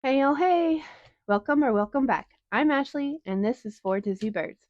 Hey, oh, hey, welcome or welcome back. I'm Ashley, and this is for Dizzy Birds.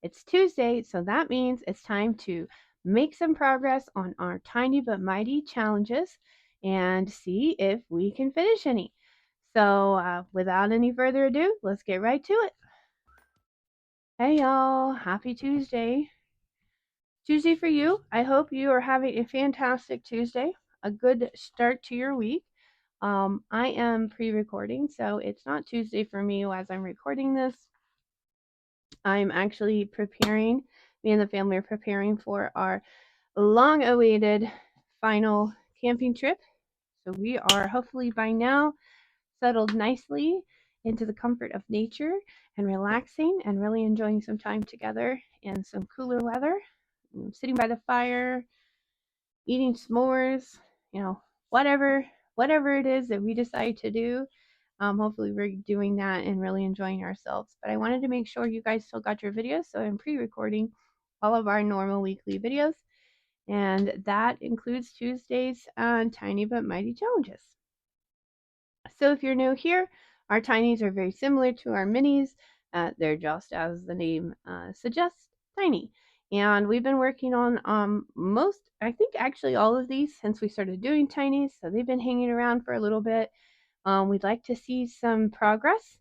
It's Tuesday, so that means it's time to make some progress on our tiny but mighty challenges and see if we can finish any. So, without any further ado, let's get right to it. Hey, y'all, happy Tuesday. Tuesday for you. I hope you are having a fantastic Tuesday, a good start to your week. I am pre-recording, so it's not Tuesday for me as I'm recording this. I'm actually preparing, me and the family are preparing for our long-awaited final camping trip. So we are hopefully by now settled nicely into the comfort of nature and relaxing and really enjoying some time together in some cooler weather, sitting by the fire, eating s'mores, you know, whatever whatever it is that we decide to do. Hopefully we're doing that and really enjoying ourselves. But I wanted to make sure you guys still got your videos, so I'm pre-recording all of our normal weekly videos, and that includes Tuesdays on Tiny but Mighty Challenges. So if you're new here, our tinies are very similar to our minis. They're just as the name suggests, tiny. And we've been working on I think actually all of these since we started doing tinies. So they've been hanging around for a little bit. We'd like to see some progress.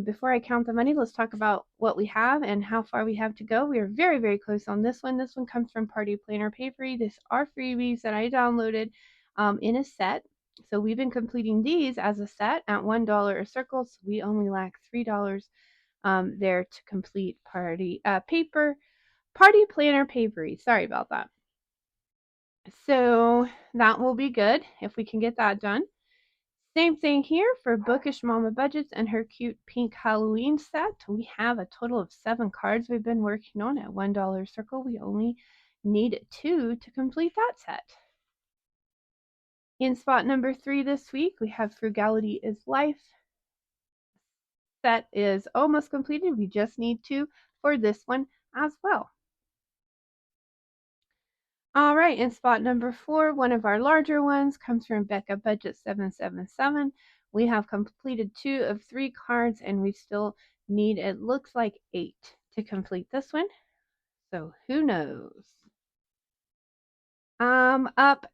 Before I count the money, let's talk about what we have and how far we have to go. We are very, very close on this one. This one comes from Party Planner Papery. These are freebies that I downloaded in a set. So we've been completing these as a set at $1 a circle. So we only lack $3 there to complete Party Planner Papery. Sorry about that. So that will be good if we can get that done. Same thing here for Bookish Mama Budgets and her cute pink Halloween set. We have a total of 7 cards we've been working on at $1 circle. We only need 2 to complete that set. In spot number 3 this week, we have Frugality is Life. Set is almost completed. We just need 2 for this one as well. All right, in spot number 4, one of our larger ones comes from Becca Budget 777. We have completed 2 of 3 cards, and we still need, it looks like, 8 to complete this one. So who knows? Up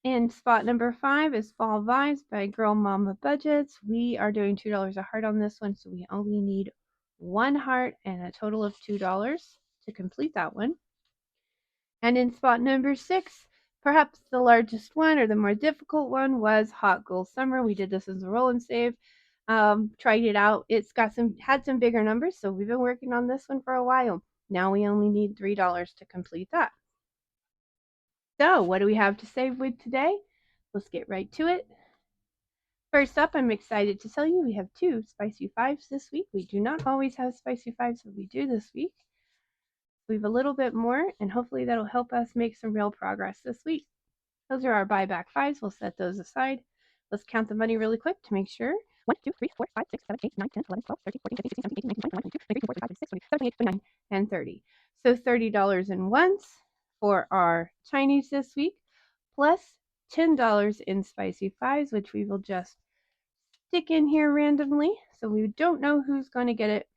in spot number 5 is Fall Vibes by Girl Mama Budgets. We are doing $2 a heart on this one, so we only need 1 heart and a total of $2 to complete that one. And in spot number 6, perhaps the largest one or the more difficult one was Hot Goal Summer. We did this as a roll and save. Tried it out. It's had some bigger numbers, so we've been working on this one for a while. Now we only need $3 to complete that. So what do we have to save with today? Let's get right to it. First up, I'm excited to tell you we have 2 Spicy 5s this week. We do not always have Spicy 5s, but we do this week. We have a little bit more, and hopefully that'll help us make some real progress this week. Those are our buyback 5s. We'll set those aside. Let's count the money really quick to make sure. 1, 2, 3, 4, 5, 6, 7, 8, 9, 10, 11, 12, 13, 14, 15, 16, 17, 18, 19, 20, 21, 22, 23, 24, 25, 26, 27, 28, 29, and 30. So $30 in ones for our Chinese this week, plus $10 in Spicy 5s, which we will just stick in here randomly. So we don't know who's going to get it.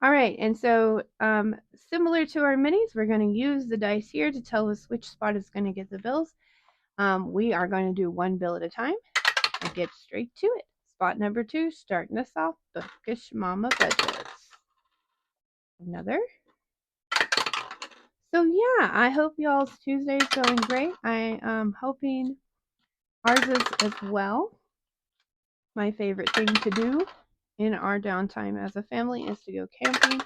All right, and so similar to our minis, we're going to use the dice here to tell us which spot is going to get the bills. We are going to do 1 bill at a time and get straight to it. Spot number 2, starting us off, Bookish Mama Budgets. Another. So yeah, I hope y'all's Tuesday is going great. I am hoping ours is as well. My favorite thing to do in our downtime as a family is to go camping.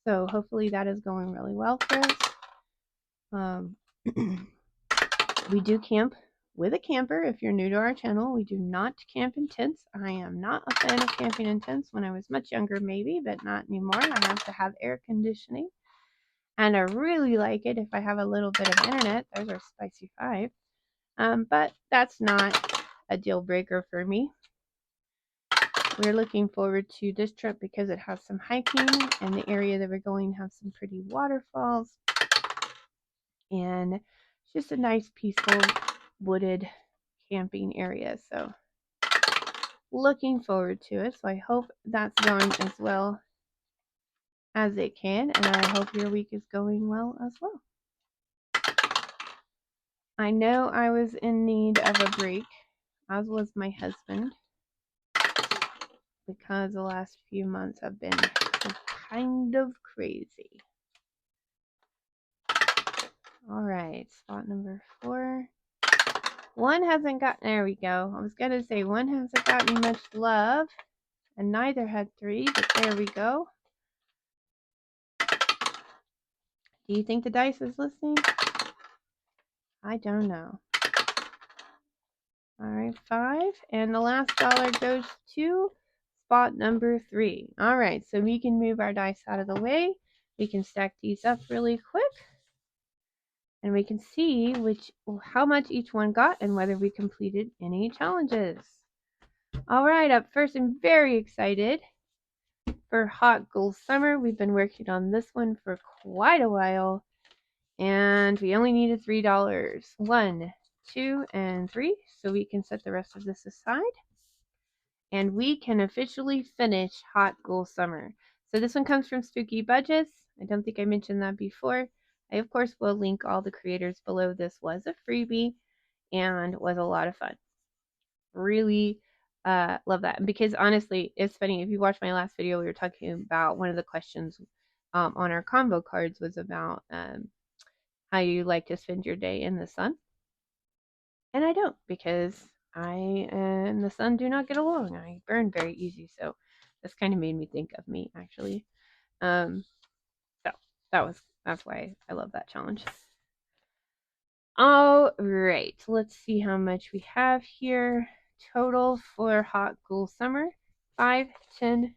So hopefully that is going really well for us. We do camp with a camper. If you're new to our channel, we do not camp in tents. I am not a fan of camping in tents. When I was much younger, maybe, but not anymore. I have to have air conditioning. And I really like it if I have a little bit of internet. There's our Spicy 5. But that's not a deal breaker for me. We're looking forward to this trip because it has some hiking, and the area that we're going has some pretty waterfalls. And it's just a nice, peaceful, wooded camping area. So looking forward to it. So I hope that's going as well as it can, and I hope your week is going well as well. I know I was in need of a break, as was my husband, because the last few months have been kind of crazy. All right, spot number 4. One hasn't got, there we go. I was going to say one hasn't gotten much love, and neither had 3, but there we go. Do you think the dice is listening? I don't know. All right, 5. And the last dollar goes to spot number 3. All right, so we can move our dice out of the way. We can stack these up really quick. And we can see how much each one got and whether we completed any challenges. All right, up first, I'm very excited for Hot Goal Summer. We've been working on this one for quite a while, and we only needed $3. 1, 2, and 3, so we can set the rest of this aside. And we can officially finish Hot Goal Summer. So this one comes from Spooky Budgets. I don't think I mentioned that before. I, of course, will link all the creators below. This was a freebie and was a lot of fun. Really love that. Because honestly, it's funny. If you watched my last video, we were talking about one of the questions on our combo cards was about how you like to spend your day in the sun. And I don't, because I and the sun do not get along. I burn very easy, so this kind of made me think of me, actually. So that's why I love that challenge. All right, let's see how much we have here. Total for Hot Goal Summer: 5, 10,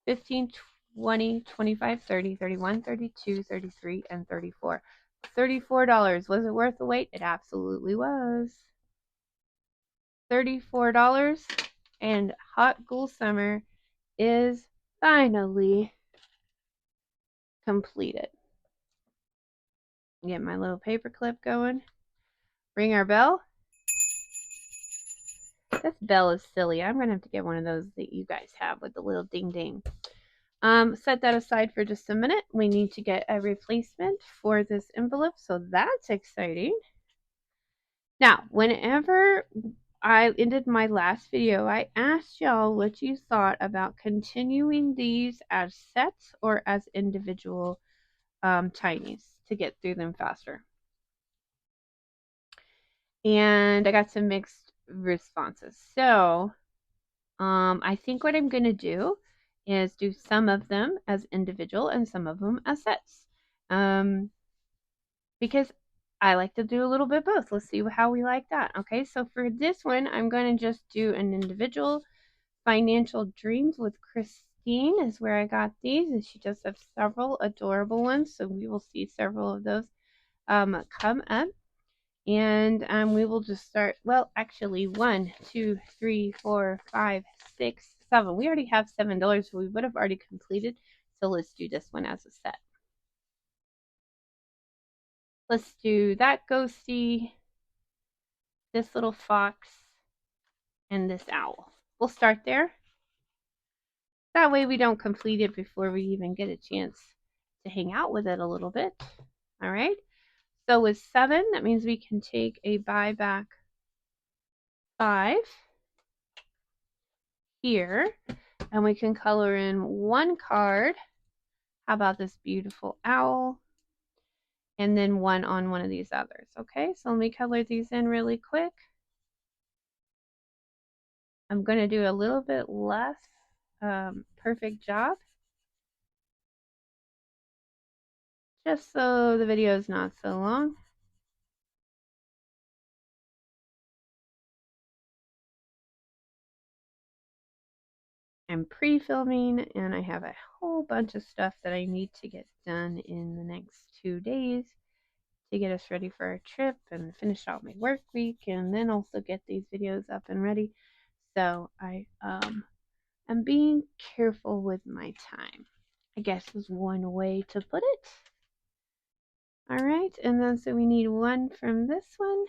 15, 20, 25, 30, 31, 32, 33, and 34. $34. Was it worth the wait? It absolutely was. $34, and Hot Goal Summer is finally completed. Get my little paper clip going. Ring our bell. This bell is silly. I'm going to have to get one of those that you guys have with the little ding ding. Set that aside for just a minute. We need to get a replacement for this envelope, so that's exciting. Now, whenever I ended my last video, I asked y'all what you thought about continuing these as sets or as individual tinies to get through them faster. And I got some mixed responses. So I think what I'm going to do is do some of them as individual and some of them as sets. Because I like to do a little bit both. Let's see how we like that. Okay, so for this one, I'm going to just do an individual. Financial Dreams with Christine is where I got these, and she does have several adorable ones, so we will see several of those come up. And we will just start, well, actually 1, 2, 3, 4, 5, 6, 7. We already have $7, so we would have already completed, so let's do this one as a set. Let's do that ghosty, this little fox, and this owl. We'll start there. That way we don't complete it before we even get a chance to hang out with it a little bit. All right. So with 7, that means we can take a buyback 5 here, and we can color in 1 card. How about this beautiful owl? And then 1 on one of these others. Okay, so let me color these in really quick. I'm going to do a little bit less perfect job, just so the video is not so long. I'm pre-filming, and I have a whole bunch of stuff that I need to get done in the next 2 days to get us ready for our trip and finish out my work week, and then also get these videos up and ready. So I am being careful with my time, I guess is one way to put it. All right, and then so we need 1 from this one.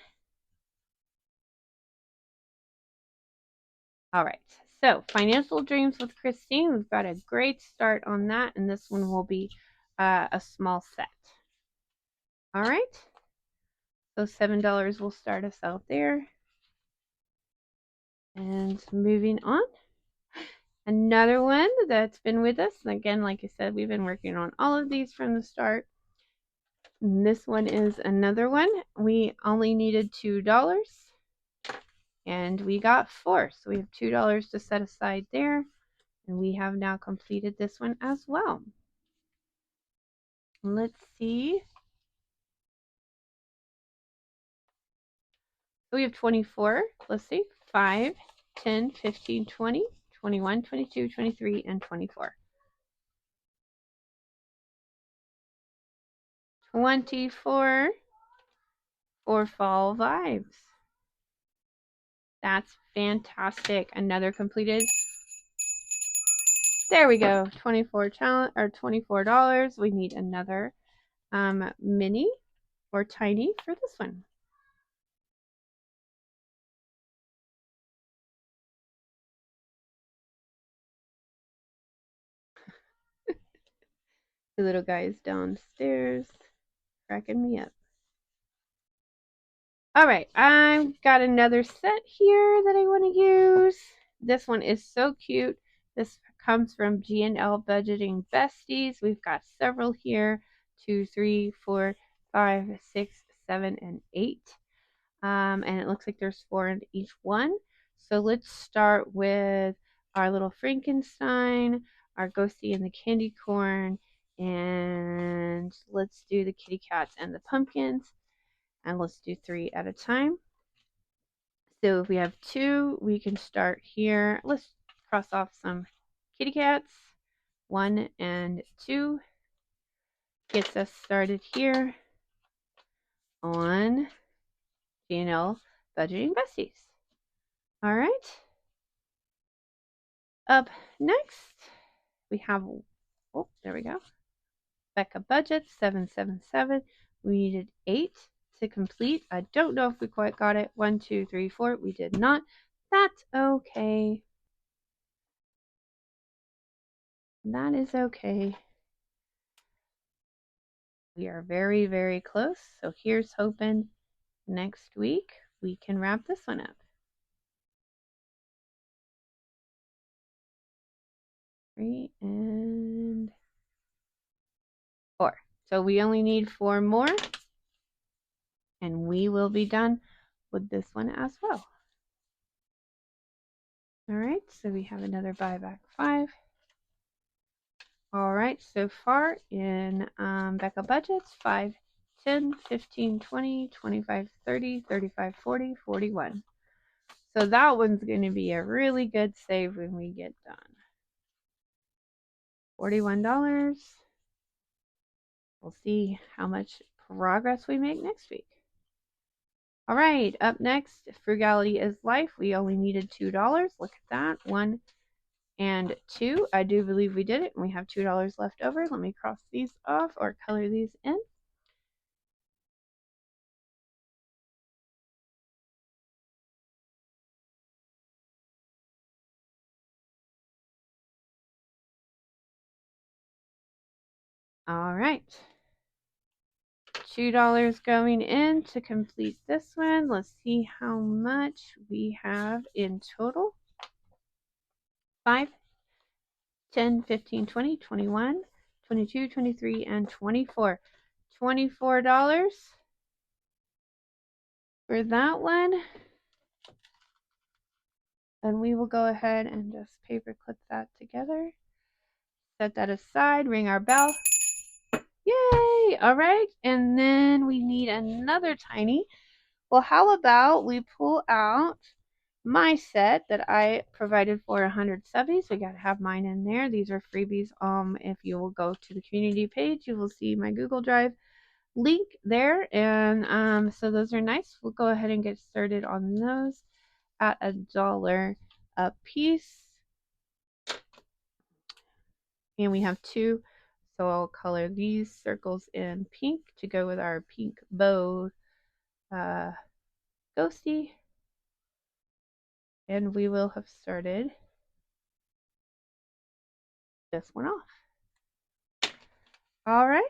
All right, so Financial Dreams with Christine. We've got a great start on that, and this one will be a small set. All right, so $7 will start us out there. And moving on, another one that's been with us. And again, like I said, we've been working on all of these from the start. And this one is another one. We only needed $2 and we got 4. So we have $2 to set aside there. And we have now completed this one as well. Let's see. So we have 24. Let's see. 5, 10, 15, 20, 21, 22, 23, and 24. 24 for Fall Vibes. That's fantastic. Another completed. There we go. 24 challenge or $24. We need another mini or tiny for this one. The little guy's downstairs cracking me up. All right, I've got another set here that I want to use. This one is so cute. This comes from G&L Budgeting Besties. We've got several here. 2, 3, 4, 5, 6, 7, and 8. And it looks like there's 4 in each one. So let's start with our little Frankenstein, our Ghosty and the candy corn, and let's do the kitty cats and the pumpkins, and let's do 3 at a time. So if we have 2, we can start here. Let's cross off some kitty cats. 1 and 2 gets us started here on G&L Budgeting Besties. All right. Up next, we have, oh, there we go. Becca Budget 777. We needed 8 to complete. I don't know if we quite got it. 1, 2, 3, 4. We did not. That's okay. That is okay. We are very, very close. So here's hoping next week we can wrap this one up. 3 and 4. So we only need 4 more and we will be done with this one as well. All right, so we have another buyback 5. All right, so far in Becca Budgets, 5, 10, 15, 20, 25, 30, 35, 40, 41. So that one's going to be a really good save when we get done. $41. We'll see how much progress we make next week. All right, up next, Frugality is Life. We only needed $2. Look at that. 1 and 2. I do believe we did it, and we have $2 left over. Let me cross these off or color these in. All right. $2 going in to complete this one. Let's see how much we have in total. 5, 10, 15, 20, 21, 22, 23, and 24. $24 for that one. And we will go ahead and just paper clip that together. Set that aside, ring our bell. Yay! All right, and then we need another tiny. Well, how about we pull out my set that I provided for 100 subbies. We got to have mine in there. These are freebies. If you will go to the community page, you will see my Google Drive link there. And so those are nice. We'll go ahead and get started on those at $1 a piece. And we have 2. So I'll color these circles in pink to go with our pink bow ghosty. And we will have started this one off. All right.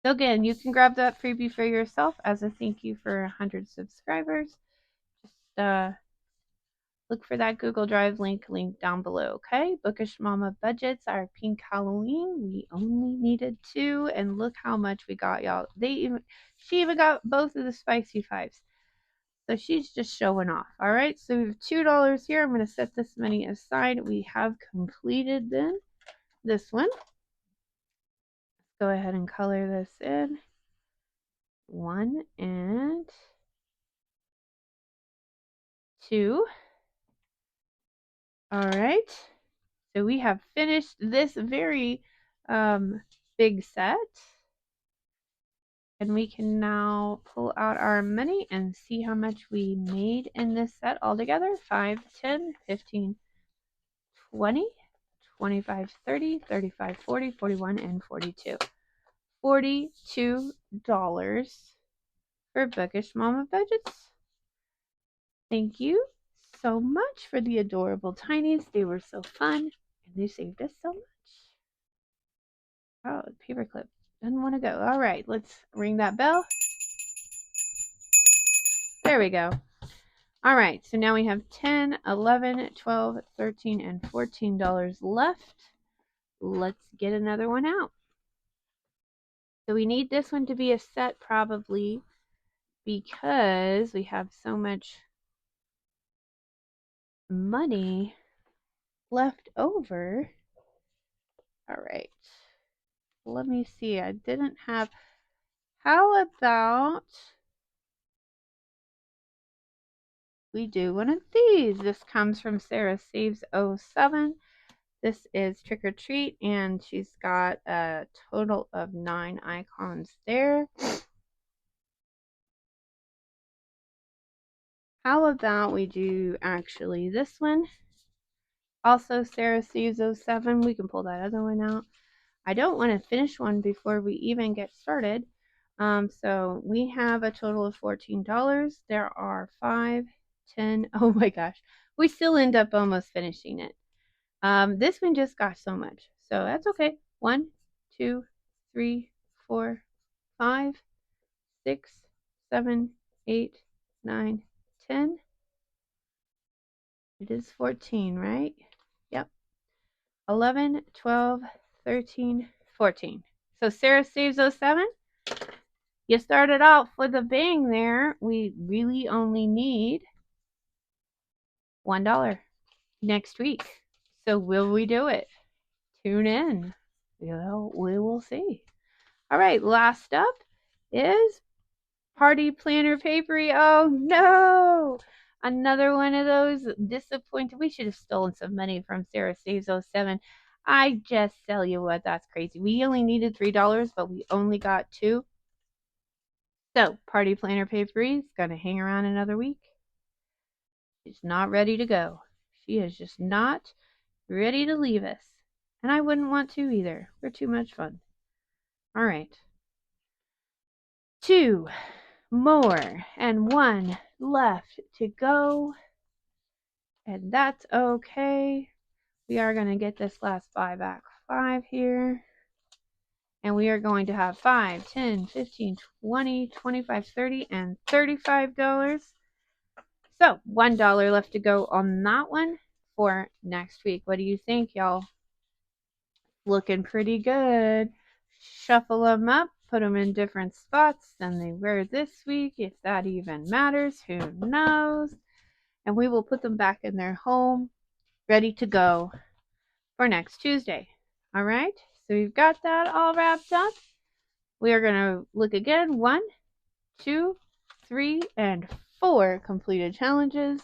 So again, you can grab that freebie for yourself as a thank you for 100 subscribers. Just look for that Google Drive link down below, okay? Bookish Mama Budgets, our pink Halloween. We only needed 2, and look how much we got, y'all. She even got both of the spicy fives. So she's just showing off. All right, so we have $2 here. I'm going to set this money aside. We have completed then this one. Let's go ahead and color this in. 1 and 2. All right, so we have finished this very big set. And we can now pull out our money and see how much we made in this set altogether. 5, 10, 15, 20, 25, 30, 35, 40, 41, and 42. $42 for Bookish Mama Budgets. Thank you so much for the adorable tinies. They were so fun and they saved us so much. Oh, the paperclip doesn't want to go. All right, let's ring that bell. There we go. All right, so now we have $10, $11, $12, $13, and $14 left. Let's get another one out. So we need this one to be a set probably because we have so much money left over. All right, let me see. I didn't have, how about we do one of these? This comes from Sarah Saves 07. This is Trick or Treat, and she's got a total of 9 icons there. How about we do actually this one? Also, Sarah Saves 07. We can pull that other one out. I don't want to finish one before we even get started. So we have a total of $14. There are 5, 10. Oh my gosh. We still end up almost finishing it. This one just got so much. So that's okay. 1, 2, 3, 4, 5, 6, 7, 8, 9, 10. It is 14, right? Yep. 11, 12, 13, 14. So Sarah Saves 07. You started off with a bang there. We really only need $1 next week. So will we do it? Tune in. We will see. All right, last up is Party Planner Papery. Oh no! Another one of those disappointed. We should have stolen some money from Sarah Saves 07. I just tell you what, that's crazy. We only needed $3, but we only got 2. So, Party Planner Papery is going to hang around another week. She's not ready to go. She is just not ready to leave us. And I wouldn't want to either. We're too much fun. All right. 2 more and 1 left to go. And that's okay. We are going to get this last buyback 5 here. And we are going to have 5, 10, 15, 20, 25, 30, and $35. So $1 left to go on that one for next week. What do you think, y'all? Looking pretty good. Shuffle them up, put them in different spots than they were this week, if that even matters. Who knows? And we will put them back in their home, ready to go for next Tuesday. All right, so we've got that all wrapped up. We are going to look again. 1, 2, 3, and 4 completed challenges.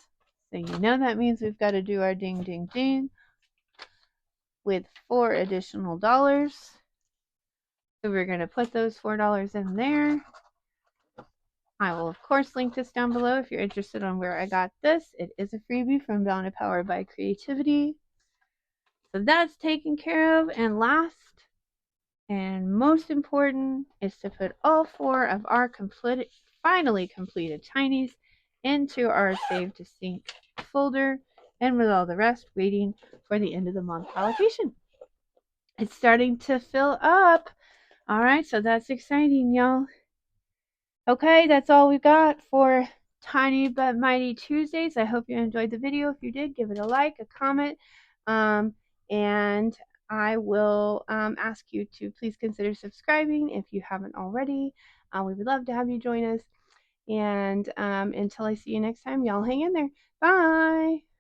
So you know that means we've got to do our ding, ding, ding with 4 additional dollars. So we're going to put those $4 in there. I will, of course, link this down below if you're interested on where I got this. It is a freebie from Donna Powered by Creativity. So that's taken care of. And last and most important is to put all 4 of our finally completed tinies into our Save to Sync folder, and with all the rest, waiting for the end of the month allocation. It's starting to fill up. All right, so that's exciting, y'all. Okay, that's all we've got for Tiny but Mighty Tuesdays. I hope you enjoyed the video. If you did, give it a like, a comment, and I will ask you to please consider subscribing if you haven't already. We would love to have you join us. And until I see you next time, y'all hang in there. Bye.